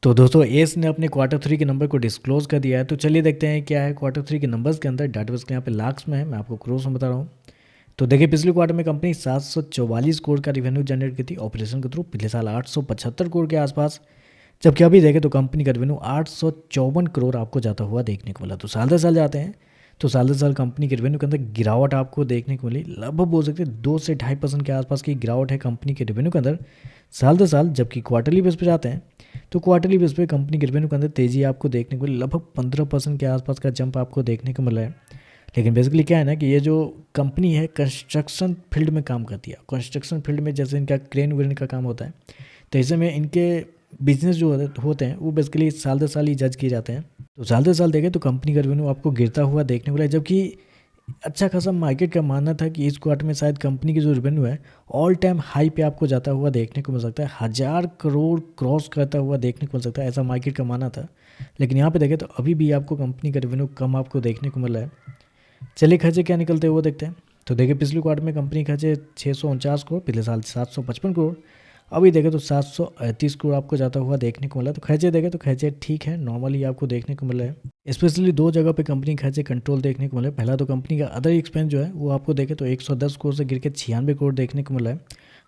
तो दोस्तों एस ने अपने क्वार्टर थ्री के नंबर को डिस्क्लोज कर दिया है। तो चलिए देखते हैं क्या है क्वार्टर थ्री के नंबर्स के अंदर। डाटा के यहाँ पे लाख्स में है, मैं आपको क्रोर्स में बता रहा हूँ। तो देखिए पिछले क्वार्टर में कंपनी 744 करोड़ का रेवेन्यू जनरेट की थी ऑपरेशन के थ्रू, पिछले साल 875 करोड़ के आसपास। जबकि अभी देखें तो कंपनी का रेवेन्यू 854 करोड़ आपको जाता हुआ देखने को मिला। तो साल दर साल जाते हैं तो साल दर साल कंपनी के रेवेन्यू के अंदर गिरावट आपको देखने को मिली। लगभग बोल सकते हैं 2 से 2.5% के आसपास की गिरावट है कंपनी के रेवेन्यू के अंदर साल दर साल। जबकि क्वार्टरली बेस पे जाते हैं तो क्वार्टरली बेस पे कंपनी के रेवेन्यू के अंदर तेजी आपको देखने को मिली। लगभग 15% के आसपास का जंप आपको देखने को मिला है। लेकिन बेसिकली क्या है ना कि ये जो कंपनी है कंस्ट्रक्शन फील्ड में काम करती है। कंस्ट्रक्शन फील्ड में जैसे इनका क्रेन वेन का काम होता है, तो ऐसे में इनके बिजनेस जो होते हैं वो बेसिकली साल दर साल ही जज किए जाते हैं। तो साल दर साल देखें तो कंपनी का रेवेन्यू आपको गिरता हुआ देखने को मिला। जबकि अच्छा खासा मार्केट का मानना था कि इस क्वार्टर में शायद कंपनी की जो रेवेन्यू है ऑल टाइम हाई पे आपको जाता हुआ देखने को मिल सकता है, 1000 करोड़ क्रॉस करता हुआ देखने को मिल सकता है, ऐसा मार्केट का मानना था। लेकिन यहाँ पे देखें तो अभी भी आपको कंपनी का रेवेन्यू कम आपको देखने को मिला है। चलिए खर्चे क्या निकलते हैं वो देखते हैं। तो देखिए पिछले क्वार्टर में कंपनी खर्चे 649 करोड़, पिछले साल 755 करोड़, अभी देखें तो 738 करोड़ आपको जाता हुआ देखने को मिला। तो खर्चे देखें तो खर्चे ठीक है, नॉर्मली आपको देखने को मिला है। स्पेशली 2 जगह पे कंपनी खर्चे कंट्रोल देखने को मिला है। पहला तो कंपनी का अदर एक्सपेंस जो है वो आपको देखें तो 110 करोड़ से गिर के 96 करोड़ देखने को मिला है।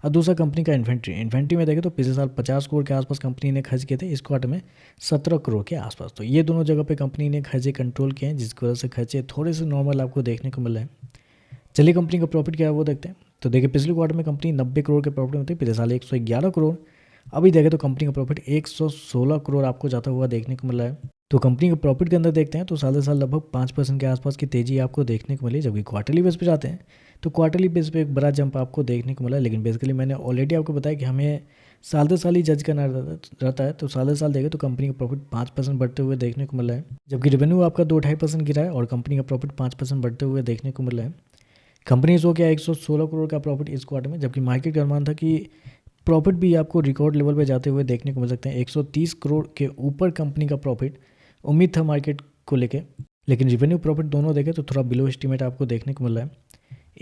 और दूसरा कंपनी का इन्वेंट्री में देखें तो पिछले साल 50 करोड़ के आसपास कंपनी ने खर्च किए थे, इस क्वार्टर में 17 करोड़ के आसपास। तो ये दोनों जगह पे कंपनी ने खर्चे कंट्रोल किए हैं, जिसकी वजह से खर्चे थोड़े से नॉर्मल आपको देखने को मिल रहे हैं। चलिए कंपनी का प्रॉफिट क्या है वो देखते हैं। तो देखिए पिछले क्वार्टर में कंपनी 90 करोड़ के प्रॉफिट में थी, पिछले साल 111 करोड़, अभी देखें तो कंपनी का प्रॉफिट 116 करोड़ आपको जाता हुआ देखने को मिला है। तो कंपनी के प्रॉफिट के अंदर देखते हैं तो साल साल लगभग 5% के आसपास की तेजी आपको देखने को मिली। जबकि क्वार्टरली बेस पे जाते हैं तो क्वार्टरली बेस पे एक बड़ा जंप आपको देखने को मिला। लेकिन बेसिकली मैंने ऑलरेडी आपको बताया कि हमें साल दर साल ही जज करना रहता है। तो साल दर साल देखें तो कंपनी का प्रॉफिट 5% बढ़ते हुए देखने को मिला है। जबकि रेवेन्यू आपका 2-2.5% गिरा है और कंपनी का प्रॉफिट 5% बढ़ते हुए देखने को मिला है। कंपनी शो किया 116 करोड़ का प्रॉफिट इस क्वार्टर में, जबकि मार्केट का अनुमान था कि प्रॉफिट भी आपको रिकॉर्ड लेवल पे जाते हुए देखने को मिल सकते हैं। 130 करोड़ के ऊपर कंपनी का प्रॉफिट उम्मीद था मार्केट को लेके। लेकिन रेवेन्यू प्रॉफिट दोनों देखें तो थोड़ा बिलो एस्टीमेट आपको देखने को मिल रहा है।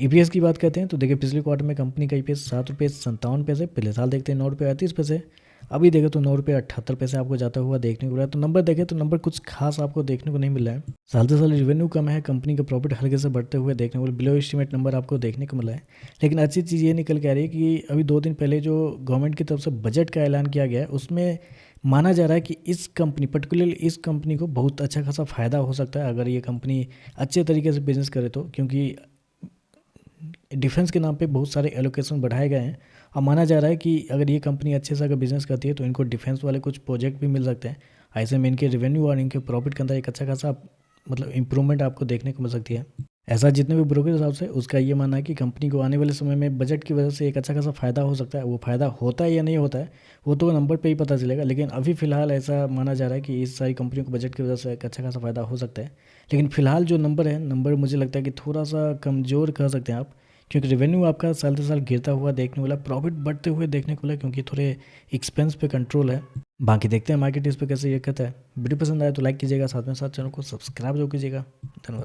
ईपीएस की बात करते हैं तो देखिए पिछले क्वार्टर में कंपनी का ईपीएस 7 रुपये 57 पैसे, पिछले साल देखते हैं 9 रुपये 38 पैसे, अभी देखें तो 9 रुपये 78 पैसे आपको जाता हुआ देखने को मिला है। तो नंबर देखें तो नंबर कुछ खास आपको देखने को नहीं मिला है। साल से साल रेवेन्यू कम है, कंपनी का प्रॉफिट हल्के से बढ़ते हुए देखने को मिला, बिलो एस्टीमेट नंबर आपको देखने को मिला है। लेकिन अच्छी चीज़ ये निकल के आ रही है कि अभी 2 दिन पहले जो गवर्नमेंट की तरफ से बजट का ऐलान किया गया है उसमें माना जा रहा है कि इस कंपनी पर्टिकुलरली इस कंपनी को बहुत अच्छा खासा फ़ायदा हो सकता है अगर ये कंपनी अच्छे तरीके से बिजनेस करे तो। क्योंकि डिफेंस के नाम पे बहुत सारे एलोकेशन बढ़ाए गए हैं और माना जा रहा है कि अगर ये कंपनी अच्छे से अगर बिजनेस करती है तो इनको डिफेंस वाले कुछ प्रोजेक्ट भी मिल सकते हैं। ऐसे में इनके रेवेन्यू और इनके प्रॉफिट के अंदर एक अच्छा खासा मतलब इंप्रूवमेंट आपको देखने को मिल सकती है। ऐसा जितने भी ब्रोकर हिसाब से उसका ये मानना है कि कंपनी को आने वाले समय में बजट की वजह से एक अच्छा खासा फ़ायदा हो सकता है। वो फ़ायदा होता है या नहीं होता है वो तो नंबर पे ही पता चलेगा। लेकिन अभी फ़िलहाल ऐसा माना जा रहा है कि इस सारी कंपनियों को बजट की वजह से एक अच्छा खासा फ़ायदा हो सकता है। लेकिन फ़िलहाल जो नंबर है नंबर मुझे लगता है कि थोड़ा सा कमज़ोर कह सकते हैं आप, क्योंकि रेवेन्यू आपका साल से साल गिरता हुआ देखने को मिला, प्रॉफिट बढ़ते हुए देखने को मिला क्योंकि थोड़े एक्सपेंस पे कंट्रोल है। बाकी देखते हैं मार्केट इस पे कैसे ये कहता है। वीडियो पसंद आया तो लाइक कीजिएगा, साथ में साथ चैनल को सब्सक्राइब जरूर कीजिएगा। धन्यवाद।